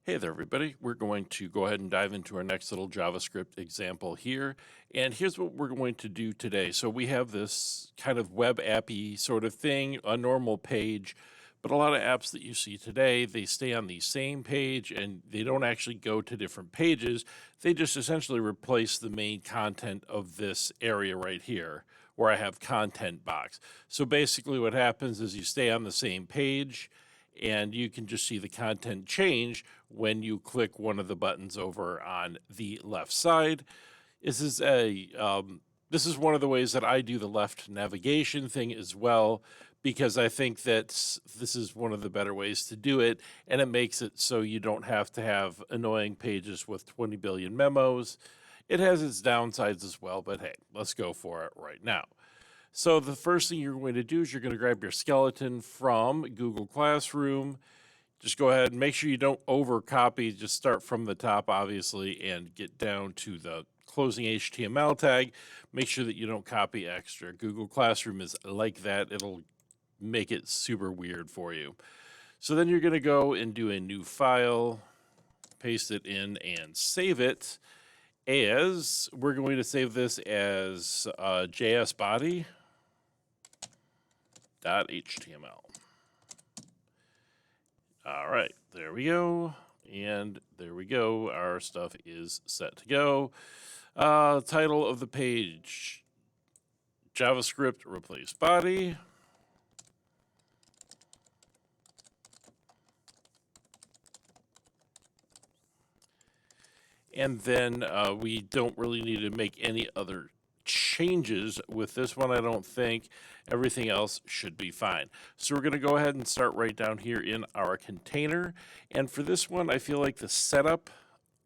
Hey there, everybody. We're going to go ahead and dive into our next little JavaScript example here. And here's what we're going to do today. So we have this kind of web appy sort of thing, a normal page, but a lot of apps that you see today, they stay on the same page and they don't actually go to different pages. They just essentially replace the main content of this area right here where I have content box. So basically what happens is you stay on the same page and you can just see the content change when you click one of the buttons over on the left side. This is this is one of the ways that I do the left navigation thing as well, because I think that this is one of the better ways to do it, and it makes it so you don't have to have annoying pages with 20 billion memos. It has its downsides as well, but hey, let's go for it right now. So the first thing you're going to do is you're going to grab your skeleton from Google Classroom. Just go ahead and make sure you don't overcopy. Just start from the top, obviously, and get down to the closing HTML tag. Make sure that you don't copy extra. Google Classroom is like that. It'll make it super weird for you. So then you're going to go and do a new file, paste it in, and save it as, we're going to save this as JS body. .html. All right, there we go. And there we go. Our stuff is set to go. Title of the page, JavaScript replace body. And then we don't really need to make any other changes with this one, I don't think. Everything else should be fine. So we're going to go ahead and start right down here in our container. And for this one, I feel like the setup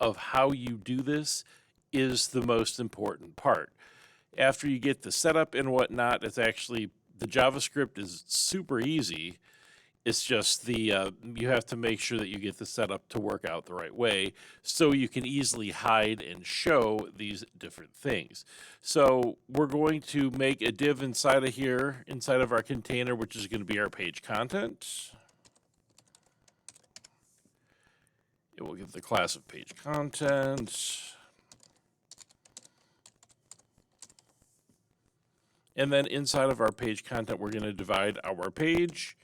of how you do this is the most important part. After you get the setup and whatnot, it's actually, the JavaScript is super easy. It's just the you have to make sure that you get the setup to work out the right way so you can easily hide and show these different things. So we're going to make a div inside of here, inside of our container, which is going to be our page content. It will give the class of page content. And then inside of our page content, we're going to divide our page.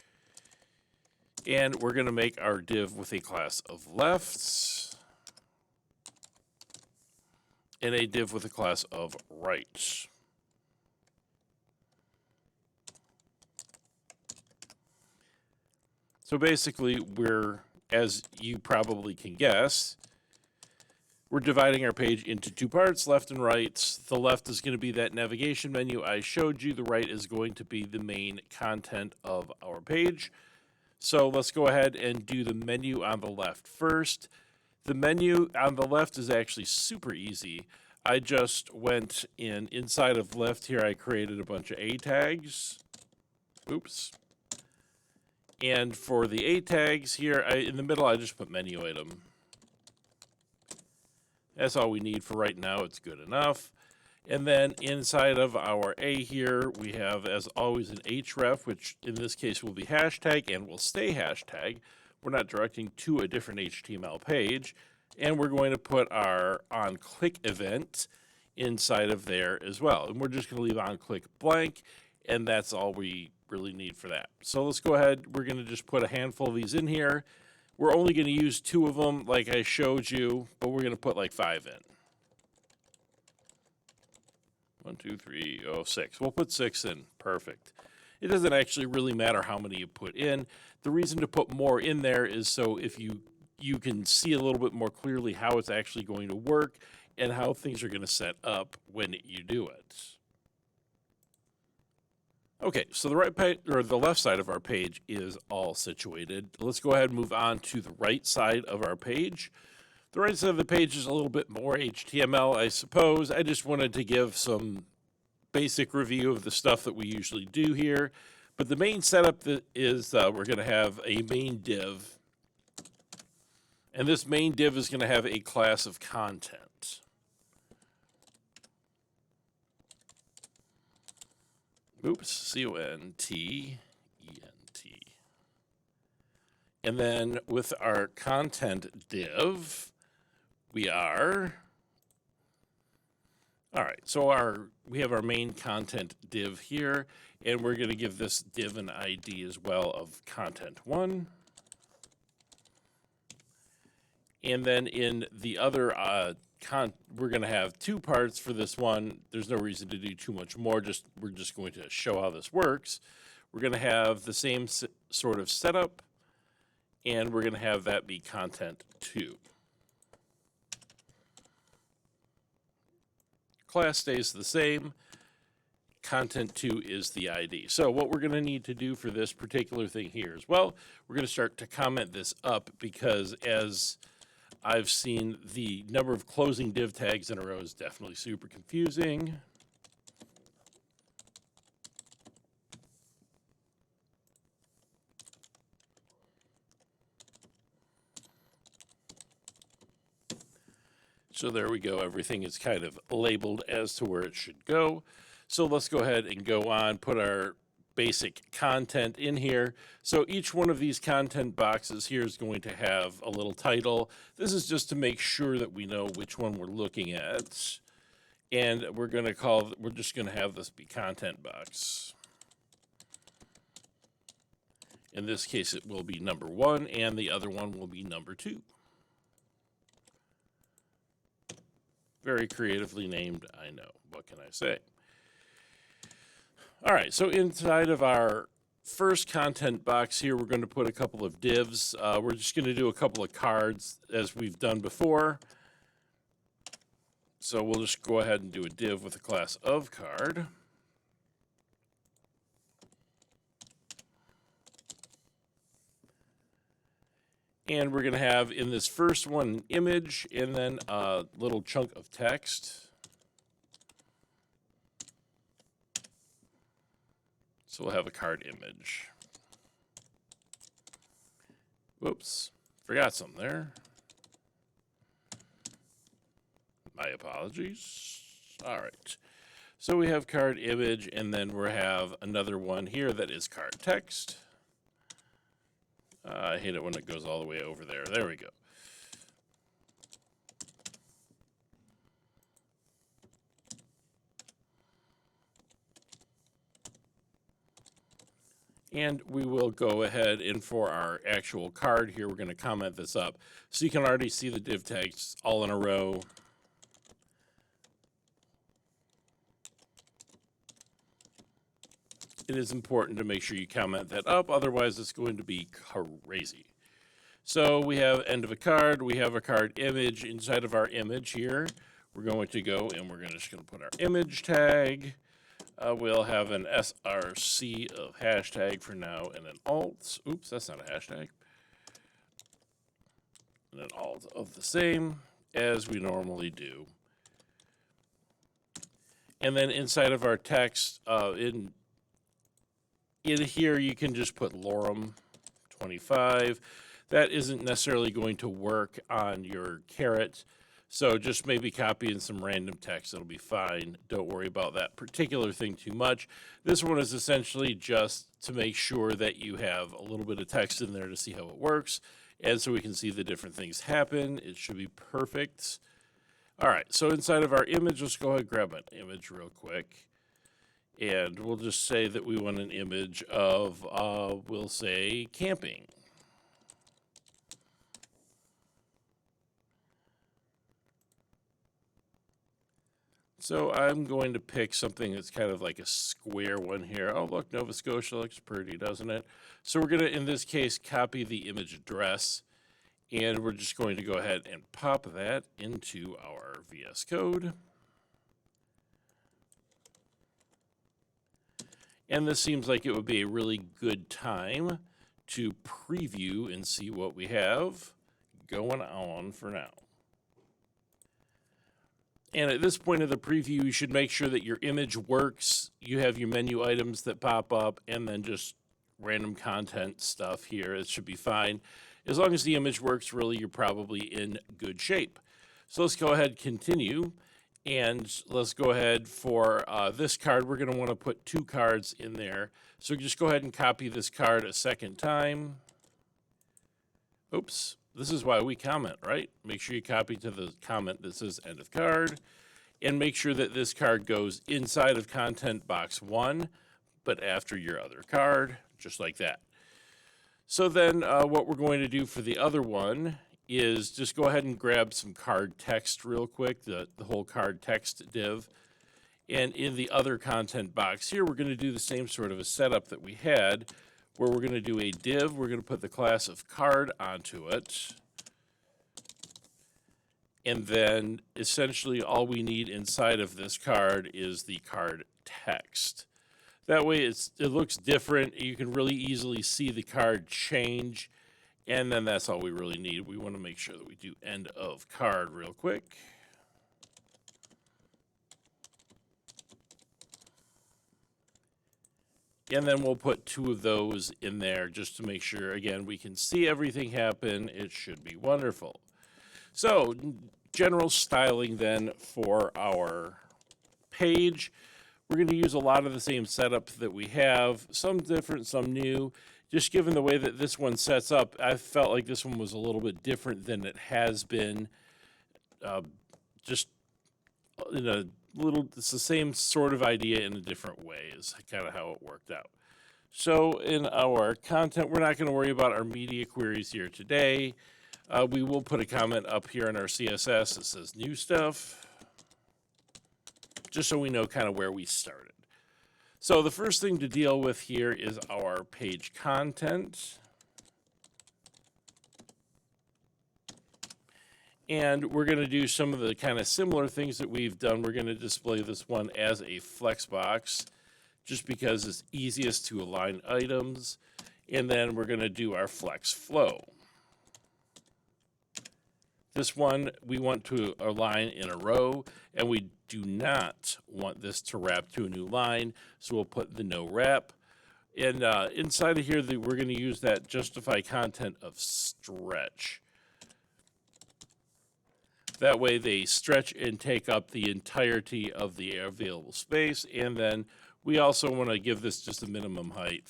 And we're going to make our div with a class of left and a div with a class of right. So basically, we're, as you probably can guess, we're dividing our page into two parts, left and right. The left is going to be that navigation menu I showed you. The right is going to be the main content of our page. So let's go ahead and do the menu on the left first. The menu on the left is actually super easy. I just went inside of left here, I created a bunch of A tags. Oops. And for the A tags here, in the middle, I just put menu item. That's all we need for right now. It's good enough. And then inside of our A here, we have, as always, an href, which in this case will be hashtag and will stay hashtag. We're not directing to a different HTML page. And we're going to put our onClick event inside of there as well. And we're just going to leave onClick blank, and that's all we really need for that. So let's go ahead. We're going to just put a handful of these in here. We're only going to use 2 of them like I showed you, but we're going to put like 5 in. 1, 2, 3, 6. We'll put 6 in. Perfect. It doesn't actually really matter how many you put in. The reason to put more in there is so if you can see a little bit more clearly how it's actually going to work and how things are going to set up when you do it. Okay, so the right page, or the left side of our page is all situated. Let's go ahead and move on to the right side of our page. The right side of the page is a little bit more HTML, I suppose. I just wanted to give some basic review of the stuff that we usually do here. But the main setup is we're going to have a main div. And this main div is going to have a class of content. Oops, C-O-N-T-E-N-T. And then with our content div, we are, all right, so we have our main content div here, and we're going to give this div an ID as well of content1. And then in the other we're going to have two parts for this one. There's no reason to do too much more. We're just going to show how this works. We're going to have the same sort of setup, and we're going to have that be content2. Class stays the same. Content2 is the ID. So what we're going to need to do for this particular thing here is, well, we're going to start to comment this up, because as I've seen, the number of closing div tags in a row is definitely super confusing. So there we go. Everything is kind of labeled as to where it should go. So let's go ahead and go on, put our basic content in here. So each one of these content boxes here is going to have a little title. This is just to make sure that we know which one we're looking at. And we're just going to have this be content box. In this case, it will be number 1, and the other one will be number 2. Very creatively named, I know. What can I say? All right, so inside of our first content box here, we're going to put a couple of divs. We're just going to do a couple of cards as we've done before. So we'll just go ahead and do a div with a class of card. And we're going to have in this first one an image and then a little chunk of text. So we'll have a card image. Whoops, forgot something there. My apologies. All right. So we have card image, and then we have another one here that is card text. I hate it when it goes all the way over there. There we go. And we will go ahead and for our actual card here, we're going to comment this up. So you can already see the div tags all in a row. It is important to make sure you comment that up, otherwise it's going to be crazy. So we have end of a card, we have a card image. Inside of our image here, we're going to go and we're just going to put our image tag. We'll have an src of hashtag for now and an alt. Oops, that's not a hashtag. And an alt of the same as we normally do. And then inside of our text, in here, you can just put lorem 25. That isn't necessarily going to work on your caret, so just maybe copy in some random text. It'll be fine. Don't worry about that particular thing too much. This one is essentially just to make sure that you have a little bit of text in there to see how it works, and so we can see the different things happen. It should be perfect. All right, so inside of our image, let's go ahead and grab an image real quick. And we'll just say that we want an image of, we'll say, camping. So I'm going to pick something that's kind of like a square one here. Oh, look, Nova Scotia looks pretty, doesn't it? So we're going to, in this case, copy the image address. And we're just going to go ahead and pop that into our VS Code. And this seems like it would be a really good time to preview and see what we have going on for now. And at this point of the preview, you should make sure that your image works. You have your menu items that pop up and then just random content stuff here. It should be fine. As long as the image works, really, you're probably in good shape. So let's go ahead and continue. And let's go ahead for this card. We're going to want to put 2 cards in there. So just go ahead and copy this card a second time. Oops, this is why we comment, right? Make sure you copy to the comment that says end of card, and make sure that this card goes inside of content box 1, but after your other card, just like that. So then what we're going to do for the other one is just go ahead and grab some card text real quick, the whole card text div. And in the other content box here, we're going to do the same sort of a setup that we had, where we're going to do a div. We're going to put the class of card onto it. And then essentially all we need inside of this card is the card text. That way it looks different. You can really easily see the card change. And then that's all we really need. We want to make sure that we do end of card real quick. And then we'll put 2 of those in there just to make sure, again, we can see everything happen. It should be wonderful. So, general styling then for our page. We're going to use a lot of the same setup that we have, some different, some new. Just given the way that this one sets up, I felt like this one was a little bit different than it has been. Just in a little, it's the same sort of idea in a different way is kind of how it worked out. So in our content, we're not going to worry about our media queries here today. We will put a comment up here in our CSS that says new stuff, just so we know kind of where we started. So the first thing to deal with here is our page content. And we're going to do some of the kind of similar things that we've done. We're going to display this one as a flex box, just because it's easiest to align items. And then we're going to do our flex flow. This one we want to align in a row, and we do not want this to wrap to a new line, so we'll put the no wrap. And inside of here, we're going to use that justify content of stretch. That way they stretch and take up the entirety of the available space. And then we also want to give this just a minimum height.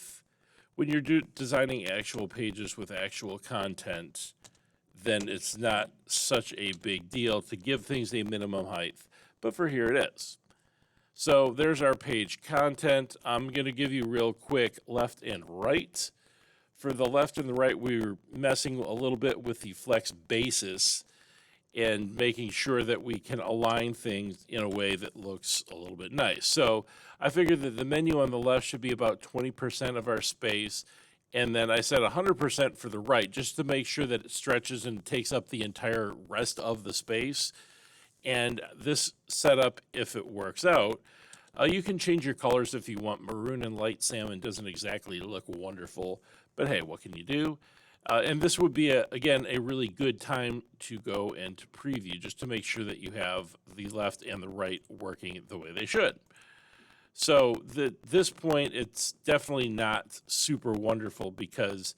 When you're designing actual pages with actual content, then it's not such a big deal to give things a minimum height. But for here it is. So there's our page content. I'm going to give you real quick left and right. For the left and the right, we were messing a little bit with the flex basis and making sure that we can align things in a way that looks a little bit nice. So I figured that the menu on the left should be about 20% of our space. And then I said 100% for the right, just to make sure that it stretches and takes up the entire rest of the space. And this setup, if it works out, you can change your colors if you want. Maroon and light salmon doesn't exactly look wonderful, but hey, what can you do? And this would be, again, a really good time to go and to preview, just to make sure that you have the left and the right working the way they should. So at this point, it's definitely not super wonderful because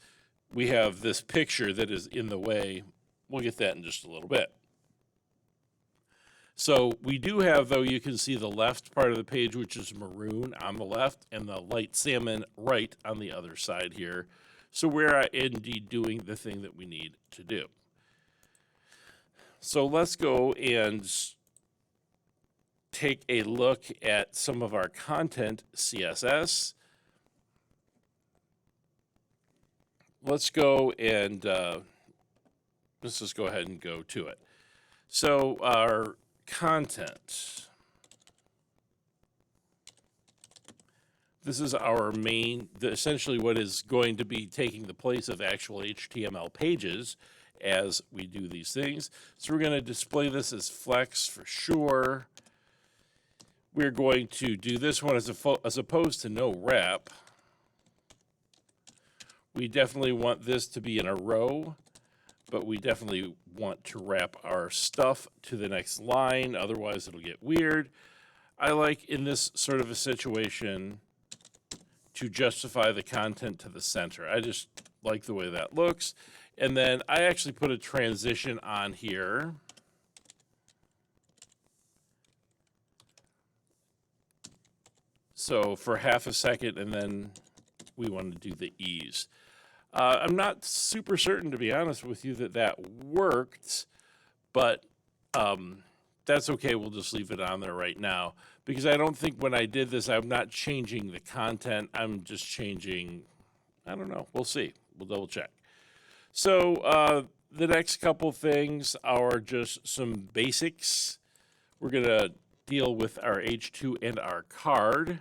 we have this picture that is in the way. We'll get that in just a little bit. So we do have, though, you can see the left part of the page, which is maroon on the left, and the light salmon right on the other side here. So we're indeed doing the thing that we need to do. So let's go and take a look at some of our content CSS. Let's go and let's just go ahead and go to it. So our content. This is our main, essentially what is going to be taking the place of actual HTML pages as we do these things. So we're going to display this as flex for sure. We're going to do this one as opposed to no wrap. We definitely want this to be in a row, but we definitely want to wrap our stuff to the next line. Otherwise, it'll get weird. I like in this sort of a situation to justify the content to the center. I just like the way that looks. And then I actually put a transition on here. So for half a second, and then we want to do the ease. I'm not super certain, to be honest with you, that that worked, but that's okay. We'll just leave it on there right now because I don't think when I did this, I'm not changing the content. I'm just changing, I don't know. We'll see. We'll double check. So the next couple things are just some basics. We're going to deal with our H2 and our card.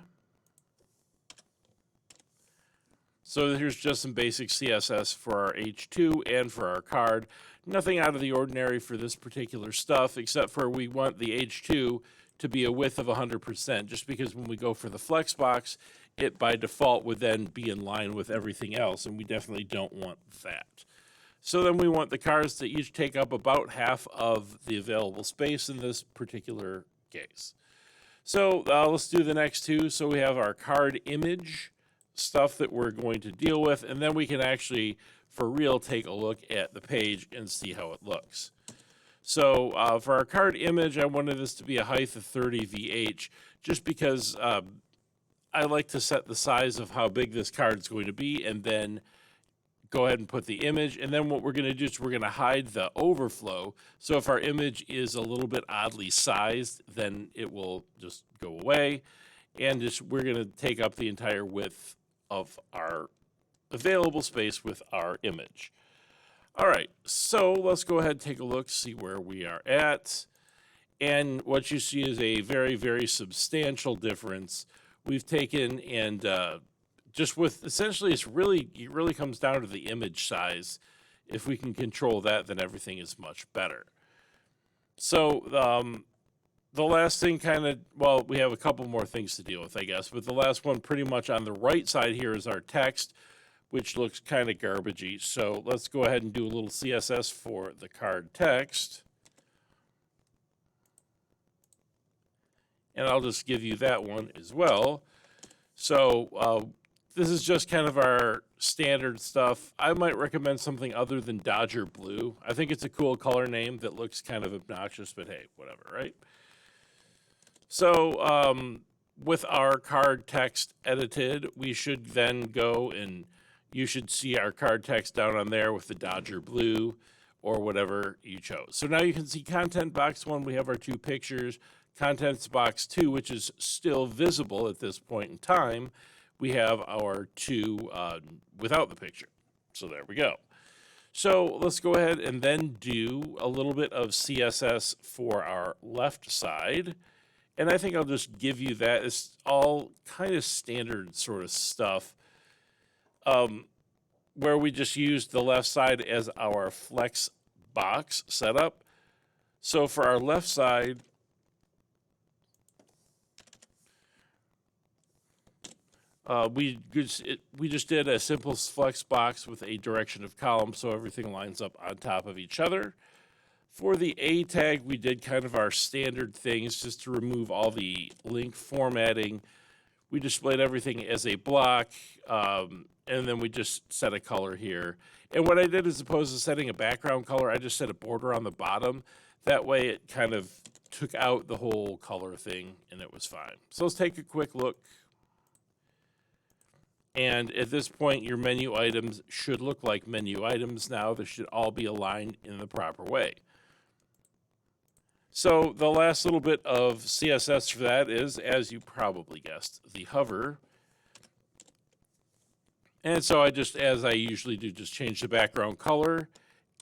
So here's just some basic CSS for our H2 and for our card. Nothing out of the ordinary for this particular stuff, except for we want the H2 to be a width of 100%, just because when we go for the flex box, it by default would then be in line with everything else, and we definitely don't want that. So then we want the cards to each take up about half of the available space in this particular case. So let's do the next two. So we have our card image stuff that we're going to deal with, and then we can actually, for real, take a look at the page and see how it looks. So for our card image, I wanted this to be a height of 30 VH, just because I like to set the size of how big this card is going to be, and then go ahead and put the image. And then what we're going to do is we're going to hide the overflow. So if our image is a little bit oddly sized, then it will just go away. And just we're going to take up the entire width of our available space with our image. All right, so let's go ahead and take a look, see where we are at. And what you see is a very, very substantial difference. We've taken and just with essentially it really comes down to the image size. If we can control that, then everything is much better. So the last thing well, we have a couple more things to deal with, I guess, but the last one pretty much on the right side here is our text, which looks kind of garbagey. So let's go ahead and do a little CSS for the card text. And I'll just give you that one as well. So this is just kind of our standard stuff. I might recommend something other than Dodger Blue. I think it's a cool color name that looks kind of obnoxious, but hey, whatever, right? So with our card text edited, we should then go and you should see our card text down on there with the Dodger Blue or whatever you chose. So now you can see content box 1, we have our 2 pictures. Contents box 2, which is still visible at this point in time, we have our 2 without the picture. So there we go. So let's go ahead and then do a little bit of CSS for our left side. And I think I'll just give you that. It's all kind of standard sort of stuff where we just use the left side as our flex box setup. So for our left side, we just did a simple flex box with a direction of column so everything lines up on top of each other. For the A tag, we did kind of our standard things just to remove all the link formatting. We displayed everything as a block, and then we just set a color here. And what I did, as opposed to setting a background color, I just set a border on the bottom. That way it kind of took out the whole color thing, and it was fine. So let's take a quick look. And at this point, your menu items should look like menu items now. They should all be aligned in the proper way. So the last little bit of CSS for that is, as you probably guessed, the hover. And so I just, as I usually do, just change the background color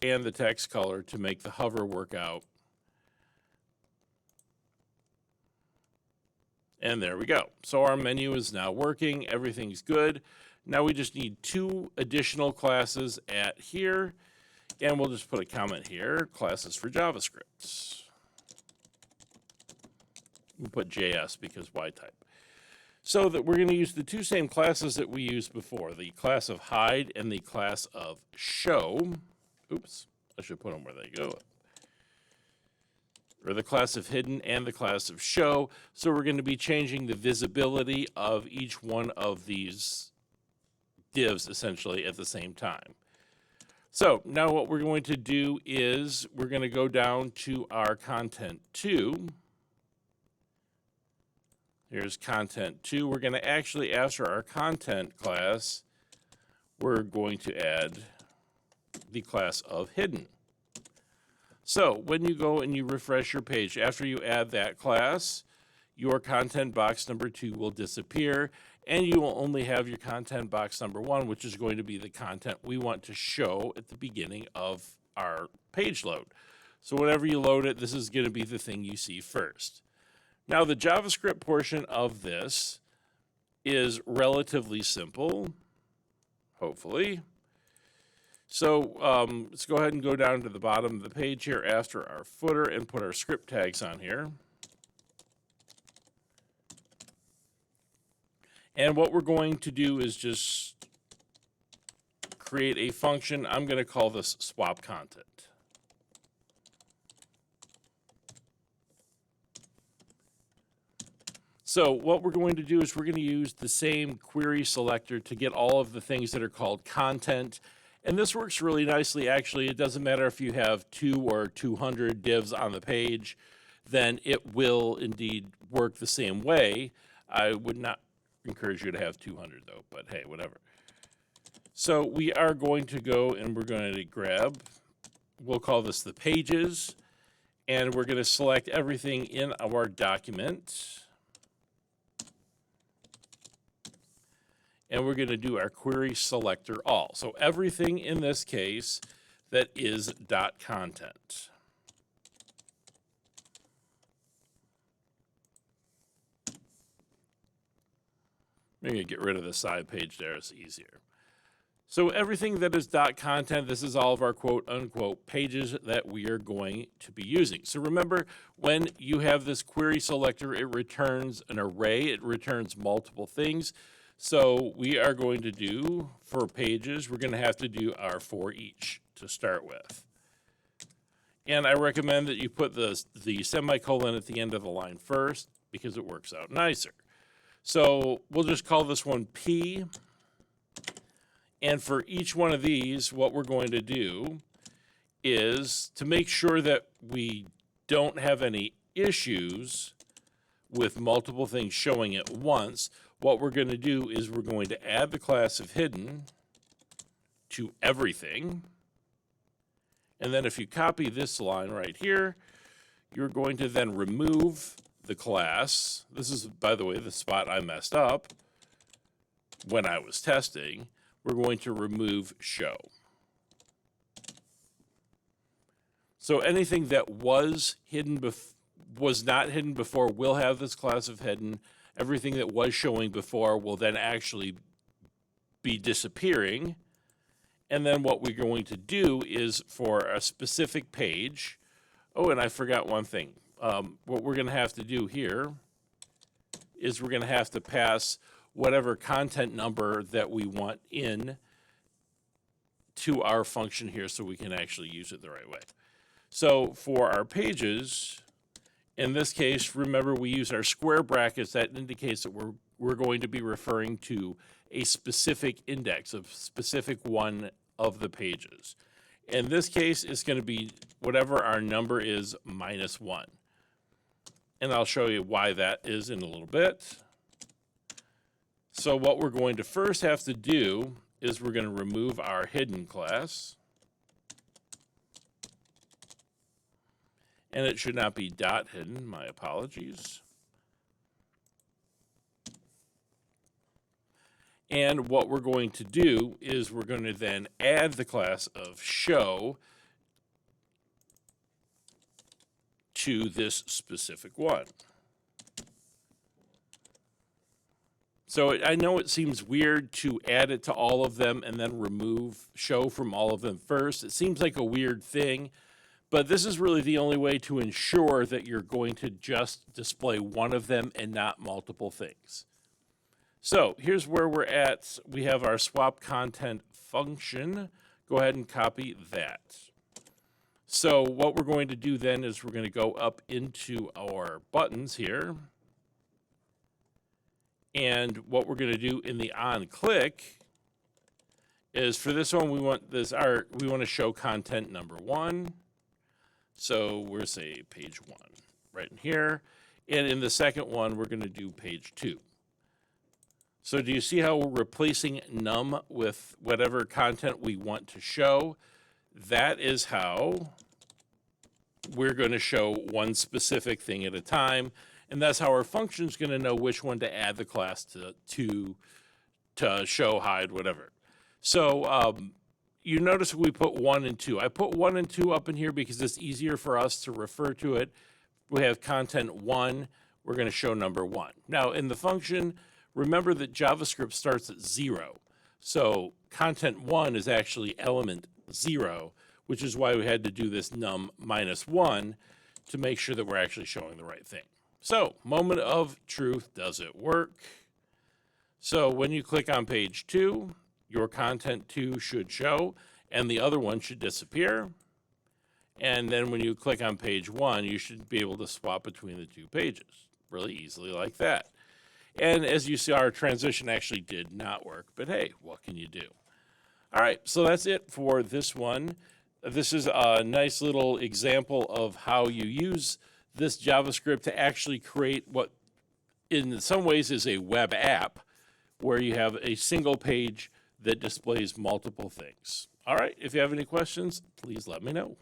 and the text color to make the hover work out. And there we go. So our menu is now working. Everything's good. Now we just need 2 additional classes at here. And we'll just put a comment here, classes for JavaScript. We'll put JS because Y type. So that we're going to use the 2 same classes that we used before, the class of hide and the class of show. Oops, I should put them where they go. Or the class of hidden and the class of show. So we're going to be changing the visibility of each one of these divs essentially at the same time. So now what we're going to do is we're going to go down to our content 2. Here's content 2. We're going to actually, after our content class, we're going to add the class of hidden. So when you go and you refresh your page, after you add that class, your content box number 2 will disappear, and you will only have your content box number 1, which is going to be the content we want to show at the beginning of our page load. So whenever you load it, this is going to be the thing you see first. Now the JavaScript portion of this is relatively simple, hopefully. So let's go ahead and go down to the bottom of the page here after our footer and put our script tags on here. And what we're going to do is just create a function. I'm going to call this swap content. So what we're going to do is we're going to use the same query selector to get all of the things that are called content. And this works really nicely, actually. It doesn't matter if you have 2 or 200 divs on the page, then it will indeed work the same way. I would not encourage you to have 200 though, but hey, whatever. So we are going to go and we're going to grab, we'll call this the pages, and we're going to select everything in our document. And we're going to do our query selector all. So everything in this case that is .content. I'm going to get rid of the side page there, it's easier. So everything that is .content, this is all of our quote unquote pages that we are going to be using. So remember, when you have this query selector, it returns an array, it returns multiple things. So we are going to do, for pages, we're going to have to do our for each to start with. And I recommend that you put the semicolon at the end of the line first because it works out nicer. So we'll just call this one P. And for each one of these, what we're going to do is to make sure that we don't have any issues with multiple things showing at once, what we're going to do is we're going to add the class of hidden to everything. And then if you copy this line right here, you're going to then remove the class. This is, by the way, the spot I messed up when I was testing. We're going to remove show. So anything that was not hidden before will have this class of hidden. Everything that was showing before will then actually be disappearing. And then what we're going to do is for a specific page. Oh, and I forgot one thing. What we're going to have to do here is we're going to have to pass whatever content number that we want in to our function here so we can actually use it the right way. So for our pages, in this case, remember we use our square brackets. That indicates that we're going to be referring to a specific index, a specific one of the pages. In this case, it's going to be whatever our number is minus 1. And I'll show you why that is in a little bit. So what we're going to first have to do is we're going to remove our hidden class. And it should not be dot hidden, my apologies. And what we're going to do is we're going to then add the class of show to this specific one. So I know it seems weird to add it to all of them and then remove show from all of them first. It seems like a weird thing. But this is really the only way to ensure that you're going to just display one of them and not multiple things. So here's where we're at. We have our swap content function. Go ahead and copy that. So what we're going to do then is we're going to go up into our buttons here. And what we're going to do in the on click is for this one, we want to show content number 1. So we're say page 1 right in here. And in the second one, we're going to do page 2. So do you see how we're replacing num with whatever content we want to show? That is how we're going to show one specific thing at a time. And that's how our function is going to know which one to add the class to show, hide, whatever. So you notice we put 1 and 2. I put 1 and 2 up in here because it's easier for us to refer to it. We have content 1. We're going to show number 1. Now, in the function, remember that JavaScript starts at 0. So content 1 is actually element 0, which is why we had to do this num minus 1 to make sure that we're actually showing the right thing. So, moment of truth, does it work? So when you click on page 2, your content 2 should show, and the other one should disappear. And then when you click on page 1, you should be able to swap between the two pages really easily like that. And as you see, our transition actually did not work, but hey, what can you do? All right, so that's it for this one. This is a nice little example of how you use this JavaScript to actually create what in some ways is a web app where you have a single page that displays multiple things. All right, if you have any questions, please let me know.